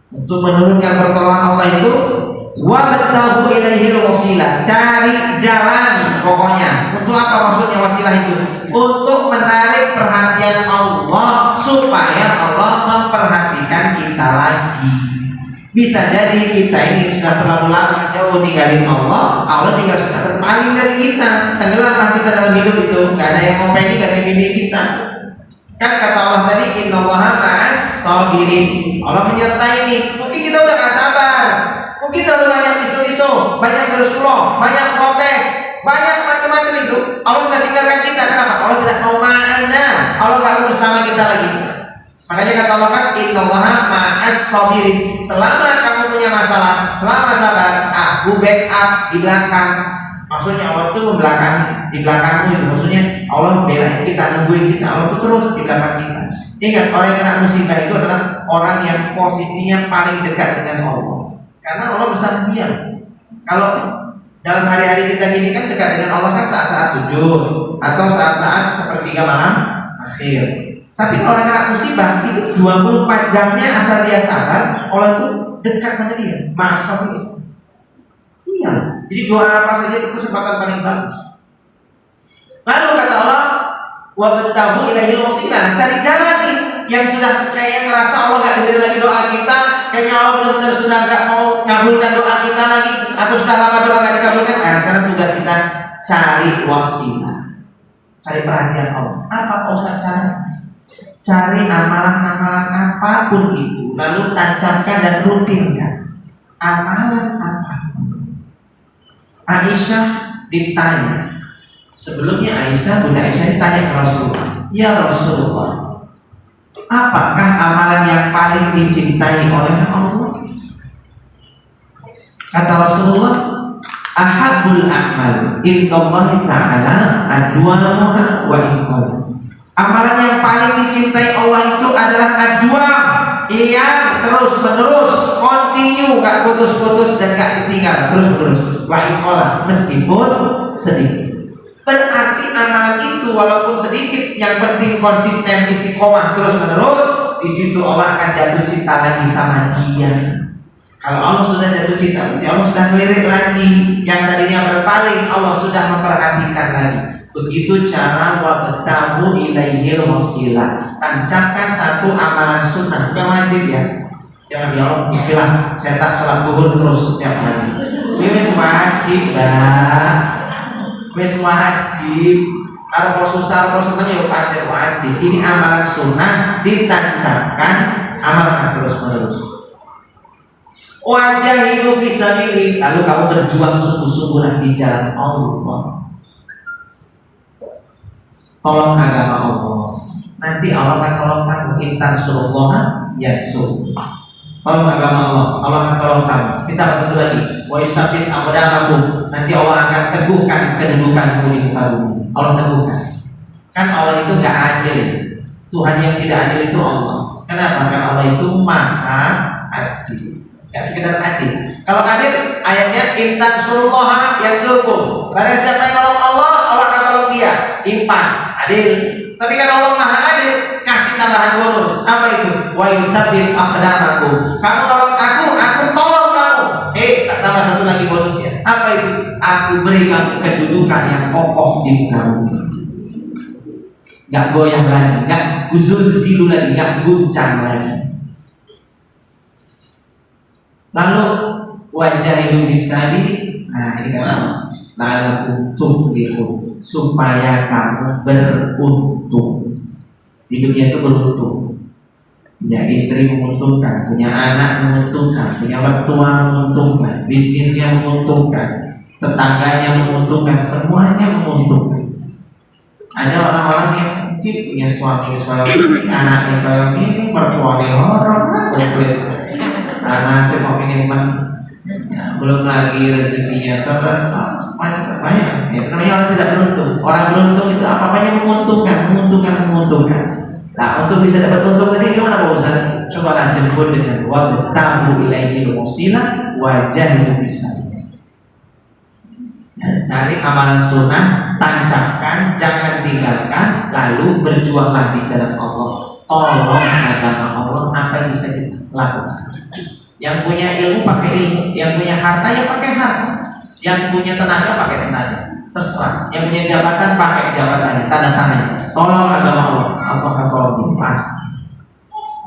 untuk menurunkan pertolongan Allah itu. Wabtaghu ilaihil wasilah, cari jalan pokoknya. Untuk apa maksudnya wasilah itu? Untuk menarik perhatian Allah supaya Allah memperhatikan kita lagi. Bisa jadi kita ini sudah terlalu lama jauh ninggalin Allah, Allah tinggal sudah terpaling dari kita, tenggelamlah kita dalam hidup itu, nggak ada yang ngopeni, nggak ada yang bimbing kita. Kan kata Allah tadi, innallaha ma'as sabirin, Allah menyertai ini. Mungkin kita udah nggak sabar, mungkin terlalu banyak isu-isu, banyak gersuloh, banyak protes, banyak macam-macam itu. Allah sudah tinggalkan kita. Kenapa? Allah tidak mau ma'ana, Allah nggak mau bersama kita lagi. Makanya kata Allah kan, innallaha ma'as sabirin. Selama kamu punya masalah, selama sabar, aku backup di belakang. Maksudnya Allah itu membelakangi, di belakangmu itu. Maksudnya Allah belain kita, nungguin kita. Allah itu terus di belakang kita. Ingat, orang yang kena musibah itu adalah orang yang posisinya paling dekat dengan Allah. Karena Allah bersama dia. Kalau dalam hari-hari kita gini kan dekat dengan Allah kan saat-saat sujud atau saat-saat sepertiga malam akhir. Tapi kalau orang kena musibah itu 24 jamnya asal dia sabar, Allah itu dekat sama dia. Masa itu? Iya. Jadi doa apa saja itu kesempatan paling bagus. Lalu kata Allah, wabtaghu ilaihil wasilah, cari jalan nih yang sudah kayak ngerasa Allah gak dengerin lagi doa kita, kayaknya Allah benar-benar sudah gak mau ngabulkan doa kita lagi, atau sudah lama doa gak dikabulkan. Nah sekarang tugas kita cari wasilah, cari perhatian Allah. Apa Ustaz caranya? Cari amalan-amalan apapun itu, lalu tancapkan dan rutinkan amalan apapun. Aisyah ditanya, sebelumnya Bunda Aisyah ditanya ke Rasulullah, ya Rasulullah, apakah amalan yang paling dicintai oleh Allah? Kata Rasulullah, ahabbul a'mal indallahi ta'ala adwamuha wa iqal. Amalan yang paling dicintai Allah itu adalah adwam, yang terus menerus, continue, gak putus-putus dan gak ditinggal, terus menerus. Wa iqal, meskipun sedikit. Berarti amalan itu walaupun sedikit, yang penting konsisten, istiqomah, terus menerus. Di situ Allah akan jatuh cinta lagi sama dia. Kalau Allah sudah jatuh cinta, berarti Allah sudah ngelirik lagi. Yang tadinya berpaling, Allah sudah memperhatikan lagi. Begitu cara wabtaghu ilaihil wasilah. Tancapkan satu amalan sunnah, bukan wajib ya. Jangan ya Allah, bismillah, saya tak sholat duhur terus setiap hari. Ini wajib, Mbak. Wis wajib. Kalau susah, kalau senang ya pancen wajib. Ini amalan sunnah ditancapkan, amalkan terus menerus. Wajahidu fisabilillah, lalu kamu berjuang sungguh-sungguh di jalan Allah. Tolong agama Allah. Nanti Allah akan tolong kamu. Intan surullah yansur. Tolong agama Allah, Allah akan tolong kamu. Kita satu lagi. Wa isabit aqdamakum. Nanti Allah akan teguhkan kedudukanmu di muka bumi. Allah teguhkan. Kan Allah itu gak adil. Tuhan yang tidak adil itu Allah. Kenapa? Karena Allah itu maha adil. Gak sekedar adil. Kalau adil, ayatnya intan surullah yansurkum. Barang siapa yang nolong Allah, Allah akan tolong dia. Impas, adil. Tapi kan Allah maha adil, kasih tambahan bonus. Apa itu? Wa yusabbit aqdamakum. Kamu nolong aku tolong kamu. Tak tambah satu lagi bonusnya. Apa itu? Aku beri kamu kedudukan yang kokoh di muka bumi. nggak goyang lagi, nggak guzul-zilu lagi, nggak guncang lagi. Lalu wajah itu bisa di, nah ini kan lalu tuflihu, supaya kamu beruntung. Hidupnya itu beruntung. Punya istri menguntungkan, punya anak menguntungkan, punya mertua menguntungkan, bisnisnya menguntungkan, tetangganya menguntungkan, semuanya menguntungkan. Ada orang-orang yang mungkin punya suami anaknya kayak ini, mertuanya orang komplit, karena semua minimal, ya, belum lagi rezekinya banyak. Itu namanya orang tidak beruntung. Orang beruntung itu apa-apanya menguntungkan. Nah, untuk bisa dapat untung tadi gimana Pak Ustaz? Cobalah jemput dengan wabtahu ilaihi al-wasilah wajah bisa. Ya, cari amalan sunnah, tancapkan, jangan tinggalkan, lalu berjuanglah di jalan Allah. Tolong agama Allah apa yang bisa kita lakukan. Yang punya ilmu pakai ilmu, yang punya harta ya pakai harta, yang punya tenaga pakai tenaga. Terserah. Yang punya jabatan pakai jabatannya, tanda tangan. Tolong agama Allah. Apakah tolong pas?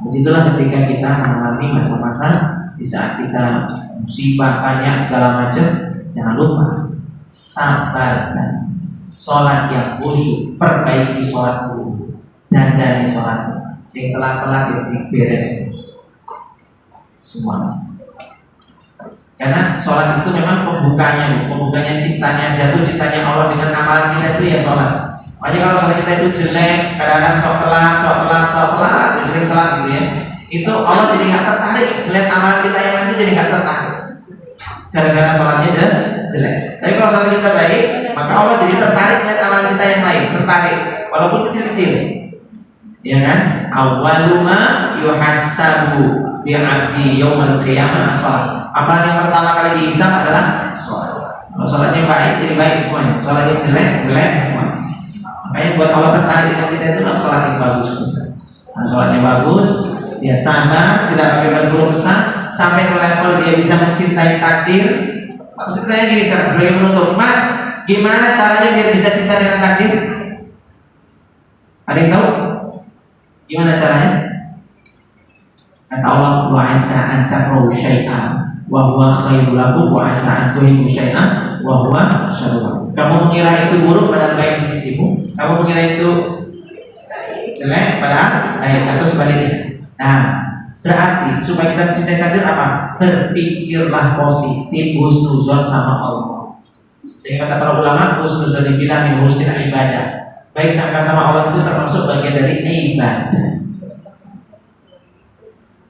Begitulah ketika kita mengalami masa-masa di saat kita musibah banyak segala macam, jangan lupa sabar dan sholat yang khusyuk, perbaiki sholat dulu dan dari sholat sing telat-telat itu beres semua. Karena sholat itu memang pembukanya cintanya, jatuh cintanya Allah dengan amalan kita itu ya sholat. Makanya kalau sholat kita itu jelek, kadang-kadang sok telat, sering telat gitu ya, itu Allah jadi nggak tertarik melihat amalan kita yang nanti, jadi nggak tertarik gara-gara sholatnya jelek. Tapi kalau sholat kita baik, maka Allah jadi tertarik melihat amalan kita yang lain, tertarik walaupun kecil-kecil, ya kan? Awwaluma yuhassabu bi'abdi yaumal qiyamah sholat. Amalan yang pertama kali dihisab adalah sholat. Kalau sholatnya baik, jadi baik semuanya. Sholatnya jelek semua. Makanya buat Allah tertarik dengan kita itu sholat yang bagus. Nah, sholatnya bagus, dia sama, tidak pakai berkeluh kesah, sampai ke level dia bisa mencintai takdir. Maksud saya gini sekarang sebagai penutup, Mas, gimana caranya biar bisa cinta dengan takdir? Ada yang tahu? Gimana caranya? Kata Allah, wa asa an takrahu syai'an wa huwa khairul lakum wa asa an tuhibbu syai'an wa huwa syarrun lakum. Kamu mengira itu buruk padahal baik di sisimu, kamu mengira itu jelek padahal baik, atau sebaliknya. Nah, berarti supaya kita mencintai takdir apa? Berpikirlah positif, husnuzon sama Allah. Sehingga kata para ulama, husnuzon dibilang min husnil ibadah. Baik sangka sama Allah itu termasuk bagian dari ibadah.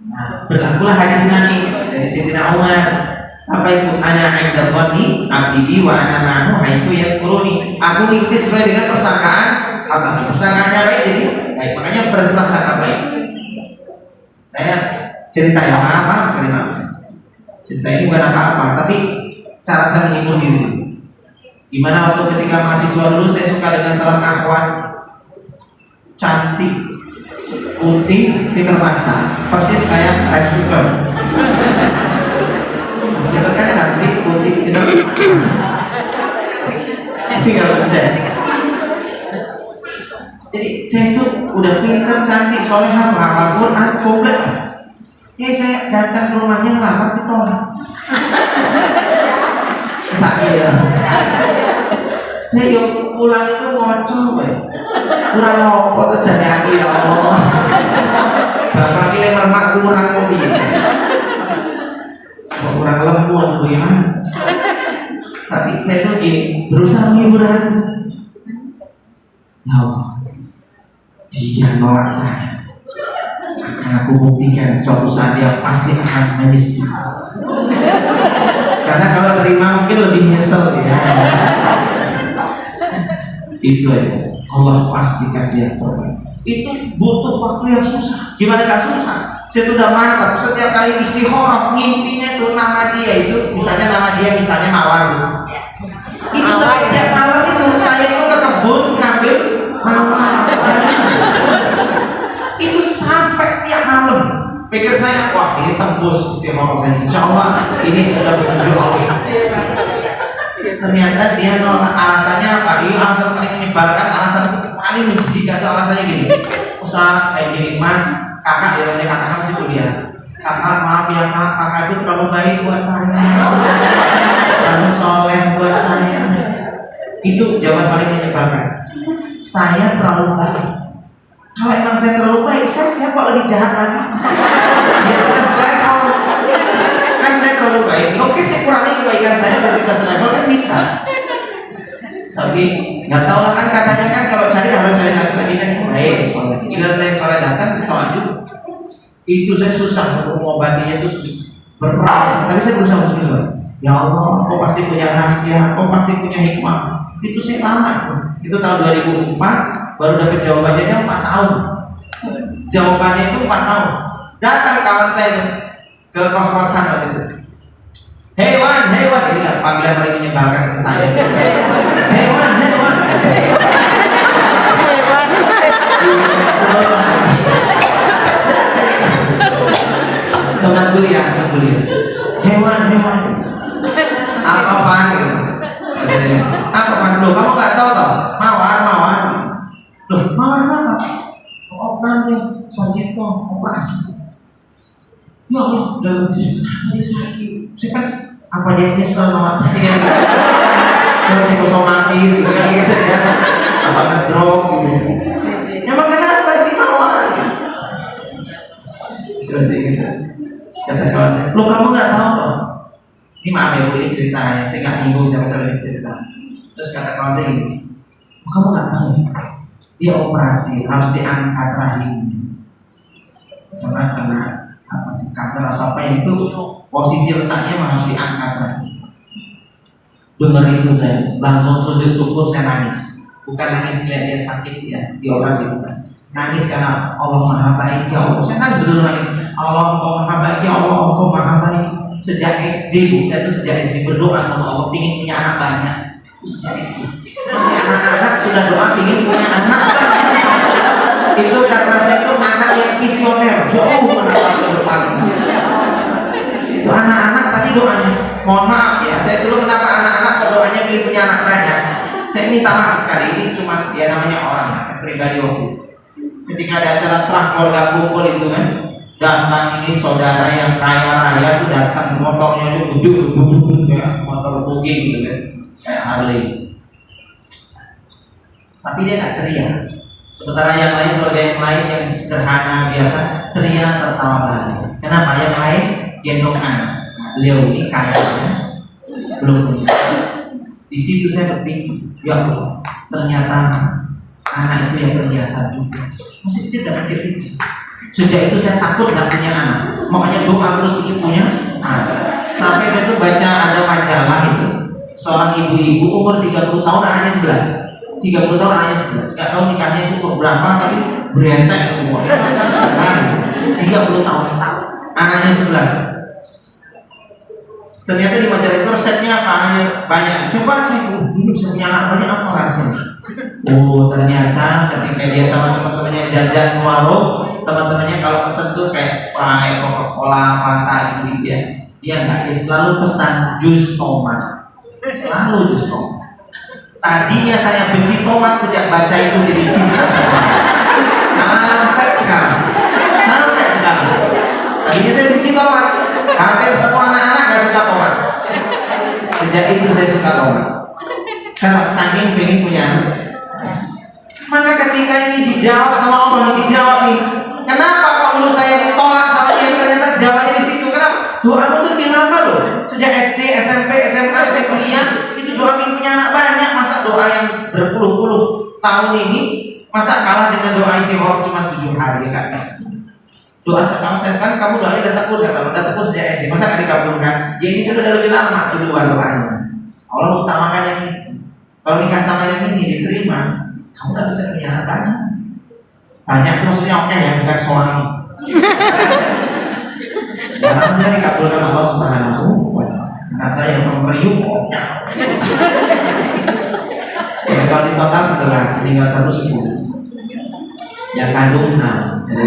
Nah, berlakulah hadis Nabi dari Sayyidina Umar. Apa itu? Ana 'inda dhanni 'abdi bi wa ana ma'ahu haitsu yadhkuruni. Aku ikuti sesuai dengan persangkaan hamba. Persangkaannya baik jadi baik. Makanya berprasangka baik. Saya cerita yang apa? Cerita ini bukan apa-apa, tapi cara saya menghibur diri. Gimana waktu ketika mahasiswa dulu saya suka dengan seorang akhwat cantik, putih, pinter masak, persis kayak rice cooker. Rice cooker kan cantik, putih, pinter masak. Tapi nggak percaya. Jadi saya tuh udah pinter, cantik, solehah, menghafal Quran, komplit. Ini saya datang ke rumahnya ngelamar ditolak. Sakit ya. Saya yuk pulang itu ngocok ya. Kurang ngopo tuh jadi aku ya Allah. Bapak pilih mermak kurang kopi. Kurang lemu aku ya. Tapi saya tuh gini, berusaha menghibur hati. Ya Allah, dia nolak saya, akan aku buktikan suatu saat dia pasti akan menyesal. Karena kalau terima mungkin lebih nyesel ya. Itu ya, Allah pasti kasih yang terbaik. Itu butuh waktu yang susah. Gimana gak susah? Saya sudah mantap. Setiap kali istikharah, mimpinya tuh nama dia itu, misalnya Mawar. Itu setiap malam itu saya itu ke kebun ngambil mawar. Itu sampai tiap malam. Pikir saya, wah ini tembus istikharah saya. Insya Allah ini sudah petunjuk Allah. Ternyata dia nolak. Alasannya apa? Ini alasan paling menyebalkan, alasan paling menjijikkan itu alasannya gini, usah kayak gini mas, kakak dia banyak kakak masih kuliah, kakak maaf ya kak, kakak itu terlalu baik buat saya, terlalu soleh buat saya. Itu jawaban paling menyebalkan. Saya terlalu baik. Kalau emang saya terlalu baik, saya siapa lebih jahat lagi? Biar kita selevel. Kan saya terlalu baik. Oke, saya kurangi kebaikan saya biar kita selevel kan bisa. Tapi nggak tahu lah kan katanya kan kalau harus cari laki-laki kan yang baik. Bila yang soleh datang kita lanjut. Itu saya susah untuk mengobatinya itu berperang. Tapi saya berusaha. Ya Allah, kau pasti punya rahasia, kau pasti punya hikmah. Itu saya lama. Itu tahun 2004 baru dapat jawabannya 4 tahun. Jawabannya itu 4 tahun. Datang kawan saya itu ke kos-kosan waktu itu. Hewan, ini lah panggilan paling menyebalkan ke saya. Hewan. Teman kuliah. Hewan. Apa Van? Apa Van? Loh, kamu nggak tahu toh? Mawar. Loh, mawar apa? Namanya Sarjito operasi. Ya Allah, dalam hati dia sakit. Saya kan apa dia nyesel sama saya? Terus psikosomatis gitu kan biasa ya. Apa ngedrop gitu. Emang kenapa sih mawar? Selesai gitu. Kata kawan saya, lo kamu nggak tahu toh? Ini maaf ya Bu, ini ceritanya. Saya nggak bingung siapa ini cerita. Terus kata kawan saya gini, kamu nggak tahu ya? Dia operasi harus diangkat rahimnya karena apa sih kanker atau apa yang itu posisi letaknya harus diangkat rahim. Dengar itu saya langsung sujud syukur, saya nangis. Bukan nangis lihat dia sakit ya di operasi, bukan. Nangis karena Allah Maha Baik ya Allah. Saya nangis betul nangis. Allah Engkau Maha Baik ya Allah, Engkau Maha Baik. Sejak SD Bu, saya tuh sejak SD berdoa sama Allah ingin punya anak banyak. Itu sejak SD. Masih anak-anak sudah doa ingin punya anak. Itu karena saya itu anak yang visioner, jauh menatap ke depan. Itu anak-anak tadi doanya. Mohon maaf ya, saya dulu kenapa anak-anak doanya ingin punya anak banyak. Saya minta maaf sekali, ini cuma ya namanya orang, saya pribadi waktu. Ketika ada acara terah keluarga kumpul itu kan, datang ini saudara yang kaya raya itu datang, motornya itu gede kayak motor buggy gitu kan, kayak Harley. Tapi dia nggak ceria. Sementara yang lain, keluarga yang lain yang sederhana biasa ceria tertawa bahagia. Kenapa? Yang lain gendong anak. Nah, beliau ini kaya belum punya. Di situ saya berpikir, ya Allah, ternyata anak itu yang perhiasan juga. Masih tidak mikir itu. Sejak itu saya takut nggak punya anak. Makanya doa terus ingin punya anak. Sampai saya tuh baca ada majalah itu, seorang ibu-ibu umur 30 tahun anaknya 11. 30 tahun anaknya 11. Gak tahu nikahnya itu umur berapa, tapi berentek umur. 30 tahun anaknya 11. Ternyata di majalah itu resepnya apa? Anaknya banyak. Saya baca itu, ini bisa punya anak banyak apa rasanya? Oh, ternyata ketika dia sama teman-temannya jajan ke warung, teman-temannya kalau pesen tuh kayak Sprite, Coca-Cola, Fanta gitu ya. Dia nggak, dia selalu pesan jus tomat. Selalu jus tomat. Tadinya saya benci tomat, sejak baca itu jadi cinta. Sampai sekarang. Tadinya saya benci tomat. Hampir semua anak-anak gak suka tomat. Sejak itu saya suka tomat. Karena saking pengen punya anak. Maka ketika ini dijawab sama Allah, dijawab nih, kenapa kok dulu saya ditolak sama dia, ternyata jawabannya di situ. Kenapa? Doamu tuh lebih lama loh. Sejak SD, SMP, SMA, sampai kuliah, itu doa ingin punya anak banyak. Masa doa yang berpuluh-puluh tahun ini, masa kalah dengan doa istighfar cuma 7 hari? Gak bisa. Doa sekarang saya kan kamu doanya udah tekun sejak SD, masa gak dikabulkan? Ya ini kan udah lebih lama duluan doanya. Allah utamakan yang itu. Kalau nikah sama yang ini diterima, kamu gak bisa punya anak banyak. Banyak itu maksudnya oke ya, bukan suami. Karena dia dikabulkan Allah Subhanahu wa Ta'ala. Karena saya yang memeriuk koknya. Ya, kalau di total 11, tinggal 1 10. Yang kandung 6. Jadi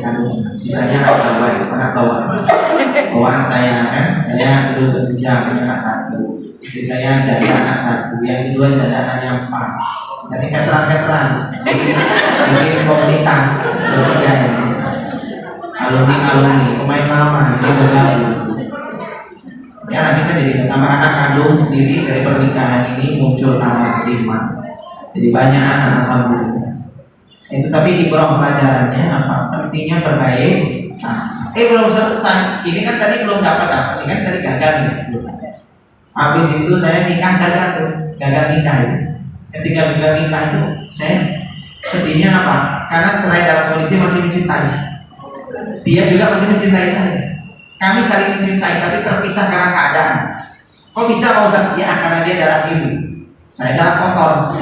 kandung sisanya anak bawaan saya kan. Saya dulu berusia punya anak 1. Istri saya jadi anak 1. Yang kedua jadi anaknya 4. dari veteran-veteran bikin komunitas bertiga ini, alumni pemain lama ini bergabung. Ya, nah kita jadi tambah anak kandung sendiri dari pernikahan ini muncul anak 5. Jadi banyak anak, alhamdulillah. Itu tapi ibrah pelajarannya apa? Pentingnya berbaik sangka. Belum selesai. Ini kan tadi belum dapat. Ini kan tadi gagal nih. Habis itu saya nikah gagal nikah itu. Ketika gagal nikah itu saya sedihnya apa? Karena cerai dalam kondisi masih mencintai. Dia juga masih mencintai saya. Kami saling mencintai tapi terpisah karena keadaan. Kok bisa Pak Ustaz? Ya karena dia darah biru, saya darah kotor.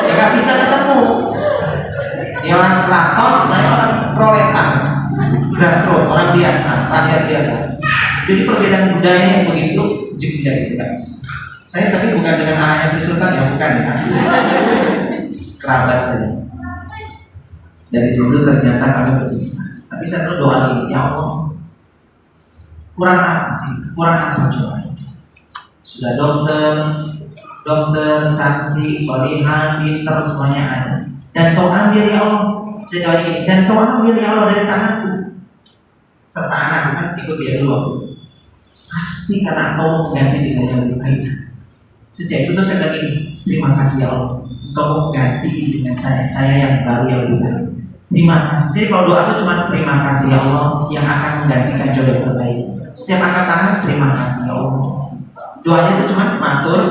Ya gak bisa ketemu. Dia orang keraton, saya orang proletar, grassroots, orang biasa, rakyat biasa. Jadi perbedaan budaya yang begitu jeda gitu guys. Saya tapi bukan dengan anaknya Sri Sultan ya, bukan ya. Kerabat saya. Dari situ ternyata kami berpisah. Tapi saya terus doa gini, ya Allah, kurang apa sih? Kurang apa coba? Sudah dokter, cantik, solihah, pinter, semuanya ada. Dan kau ambil ya Allah, saya doa gini, dan kau ambil ya Allah dari tanganku. Serta anak kan ikut dia dulu. Pasti karena kau mengganti dengan yang lebih baik. Sejak itu saya bilang gini, terima kasih ya Allah, kau mengganti dengan saya yang baru yang lebih baik. Terima kasih. Jadi kalau doa itu cuma terima kasih ya Allah yang akan menggantikan jodoh terbaik. Setiap angkat tangan terima kasih ya Allah. Doanya itu cuma matur,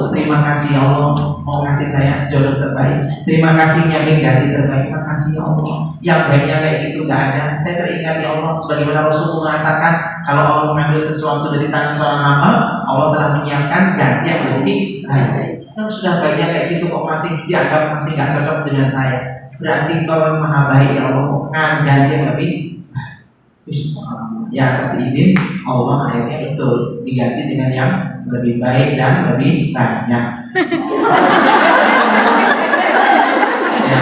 terima kasih ya Allah mau kasih saya jodoh terbaik. Terima kasihnya ganti terbaik. Terima kasih ya Allah. Yang baiknya kayak gitu nggak ada. Saya teringat ya Allah sebagaimana Rasul mengatakan kalau Allah mengambil sesuatu dari tangan seorang hamba, Allah telah menyiapkan ganti yang lebih baik. Yang sudah baiknya kayak gitu kok masih dianggap masih nggak cocok dengan saya. Berarti kau maha baik ya Allah, ganti yang lebih ya atas izin Allah akhirnya betul diganti dengan yang lebih baik dan lebih banyak. Ya,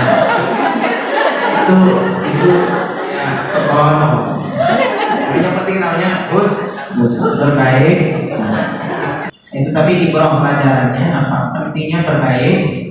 itu ya pertolongan. Yang penting namanya bos berbaik. Itu tapi ibrah pelajarannya apa? Pentingnya berbaik.